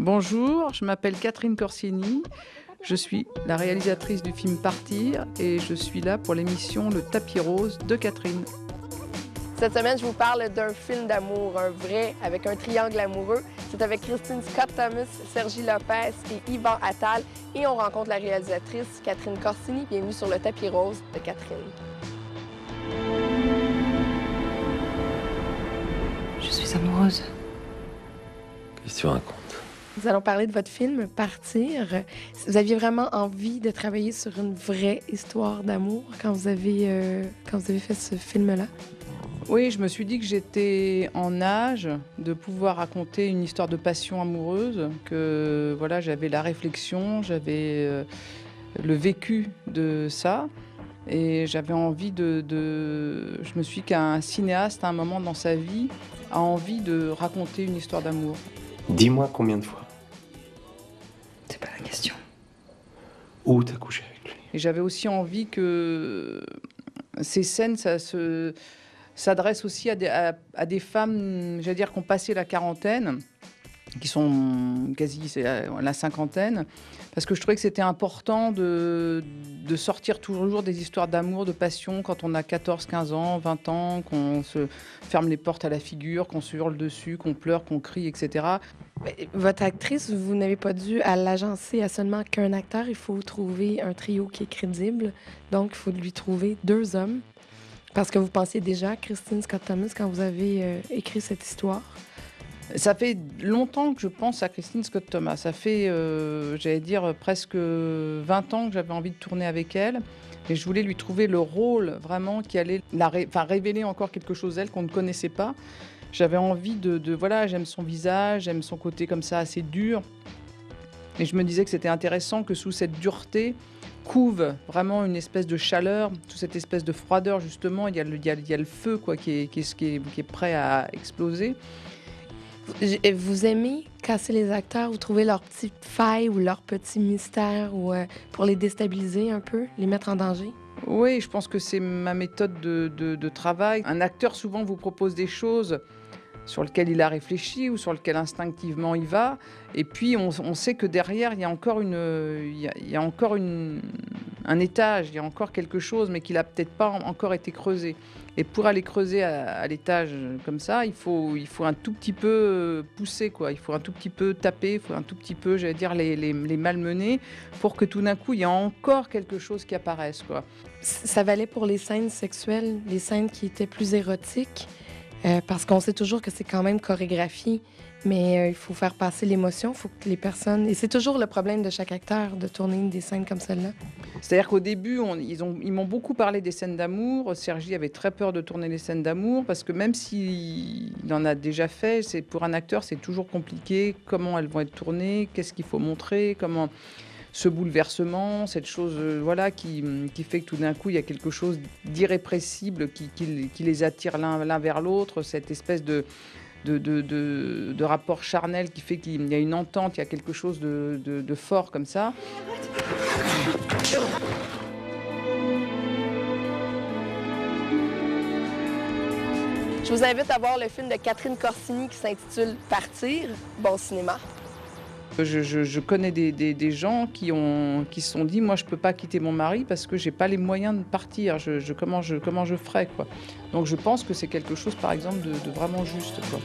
Bonjour, je m'appelle Catherine Corsini, je suis la réalisatrice du film Partir et je suis là pour l'émission Le Tapis Rose de Catherine. Cette semaine, je vous parle d'un film d'amour, un vrai, avec un triangle amoureux. C'est avec Kristin Scott Thomas, Sergi Lopez et Yvan Attal. Et on rencontre la réalisatrice Catherine Corsini. Bienvenue sur Le Tapis Rose de Catherine. Je suis amoureuse. Qu'est-ce que tu racontes? Nous allons parler de votre film Partir. Vous aviez vraiment envie de travailler sur une vraie histoire d'amour quand vous avez fait ce film-là? Oui, je me suis dit que j'étais en âge de pouvoir raconter une histoire de passion amoureuse, que voilà, j'avais la réflexion, j'avais le vécu de ça. Et j'avais envie Je me suis dit qu'un cinéaste, à un moment dans sa vie, a envie de raconter une histoire d'amour. Dis-moi combien de fois. C'est pas la question. Où t'as couché avec lui? Et j'avais aussi envie que ces scènes, s'adressent aussi à des femmes, j'allais dire, qui ont passé la quarantaine, qui sont quasi la cinquantaine, parce que je trouvais que c'était important de sortir toujours des histoires d'amour, de passion, quand on a 14, 15 ans, 20 ans, qu'on se ferme les portes à la figure, qu'on se hurle dessus, qu'on pleure, qu'on crie, etc. Votre actrice, vous n'avez pas dû à l'agencer à seulement qu'un acteur. Il faut trouver un trio qui est crédible. Donc, il faut lui trouver 2 hommes. Parce que vous pensiez déjà à Kristin Scott Thomas quand vous avez écrit cette histoire? Ça fait longtemps que je pense à Kristin Scott Thomas. Ça fait, j'allais dire, presque 20 ans que j'avais envie de tourner avec elle. Et je voulais lui trouver le rôle vraiment qui allait révéler encore quelque chose d'elle qu'on ne connaissait pas. J'avais envie voilà, j'aime son visage, j'aime son côté comme ça assez dur. Et je me disais que c'était intéressant que sous cette dureté couve vraiment une espèce de chaleur, sous cette espèce de froideur justement, il y a le feu quoi, qui est prêt à exploser. Vous aimez casser les acteurs, vous trouvez leurs petites failles ou leurs petits mystères ou, pour les déstabiliser un peu, les mettre en danger? Oui, je pense que c'est ma méthode de travail. Un acteur souvent vous propose des choses sur lesquelles il a réfléchi ou sur lesquelles instinctivement il va. Et puis on sait que derrière, il y a encore un étage, il y a encore quelque chose, mais qui n'a peut-être pas encore été creusé. Et pour aller creuser à l'étage comme ça, il faut un tout petit peu pousser, quoi. Il faut un tout petit peu taper, il faut un tout petit peu, j'allais dire, les malmener pour que tout d'un coup, il y a encore quelque chose qui apparaisse, quoi. Ça valait pour les scènes sexuelles, les scènes qui étaient plus érotiques, parce qu'on sait toujours que c'est quand même chorégraphié, mais il faut faire passer l'émotion, il faut que les personnes... Et c'est toujours le problème de chaque acteur, de tourner des scènes comme celle-là. C'est-à-dire qu'au début, ils m'ont beaucoup parlé des scènes d'amour. Sergi avait très peur de tourner les scènes d'amour parce que même s'il en a déjà fait, pour un acteur, c'est toujours compliqué. Comment elles vont être tournées? Qu'est-ce qu'il faut montrer? Comment ce bouleversement, cette chose voilà, qui fait que tout d'un coup, il y a quelque chose d'irrépressible qui les attire l'un vers l'autre, cette espèce de rapport charnel qui fait qu'il y a une entente, il y a quelque chose de fort comme ça. Je vous invite à voir le film de Catherine Corsini qui s'intitule Partir. Bon cinéma. Je connais des gens qui se sont dit, moi je peux pas quitter mon mari parce que j'ai pas les moyens de partir. Comment je ferais, quoi. Donc je pense que c'est quelque chose, par exemple, de vraiment juste, quoi.